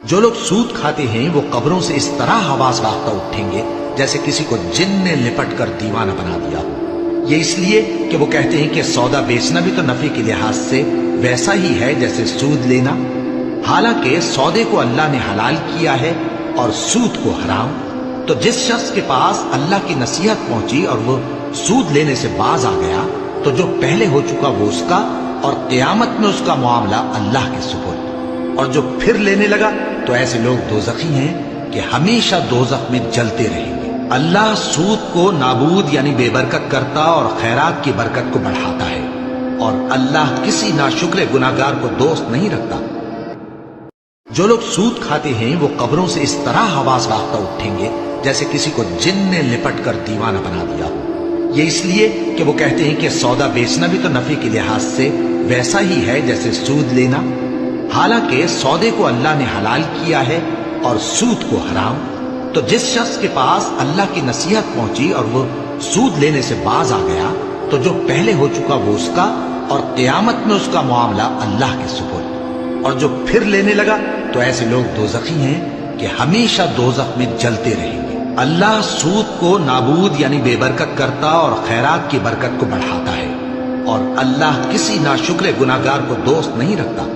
جو لوگ سود کھاتے ہیں وہ قبروں سے اس طرح آواز باختہ اٹھیں گے جیسے کسی کو جن نے لپٹ کر دیوانہ بنا دیا ہو۔ یہ اس لیے کہ وہ کہتے ہیں کہ سودا بیچنا بھی تو نفع کے لحاظ سے ویسا ہی ہے جیسے سود لینا، حالانکہ سودے کو اللہ نے حلال کیا ہے اور سود کو حرام۔ تو جس شخص کے پاس اللہ کی نصیحت پہنچی اور وہ سود لینے سے باز آ گیا تو جو پہلے ہو چکا وہ اس کا، اور قیامت میں اس کا معاملہ اللہ کے سپرد۔ اور جو پھر لینے لگا تو ایسے لوگ دوزخی ہیں کہ ہمیشہ دوزخ میں جلتے رہیں گے۔ اللہ سود کو نابود یعنی بے برکت کرتا اور خیرات کی برکت کو بڑھاتا ہے، اور اللہ کسی ناشکر گناہگار کو دوست نہیں رکھتا۔ جو لوگ سود کھاتے ہیں وہ قبروں سے اس طرح آواز باختہ اٹھیں گے جیسے کسی کو جن نے لپٹ کر دیوانہ بنا دیا ہو۔ یہ اس لیے کہ وہ کہتے ہیں کہ سودا بیچنا بھی تو نفع کے لحاظ سے ویسا ہی ہے جیسے سود لینا، حالانکہ سودے کو اللہ نے حلال کیا ہے اور سود کو حرام۔ تو جس شخص کے پاس اللہ کی نصیحت پہنچی اور وہ سود لینے سے باز آ گیا تو جو پہلے ہو چکا وہ اس کا، اور قیامت میں اس کا معاملہ اللہ کے سپرد۔ اور جو پھر لینے لگا تو ایسے لوگ دوزخی ہیں کہ ہمیشہ دوزخ میں جلتے رہیں گے۔ اللہ سود کو نابود یعنی بے برکت کرتا اور خیرات کی برکت کو بڑھاتا ہے، اور اللہ کسی ناشکر گناہگار کو دوست نہیں رکھتا۔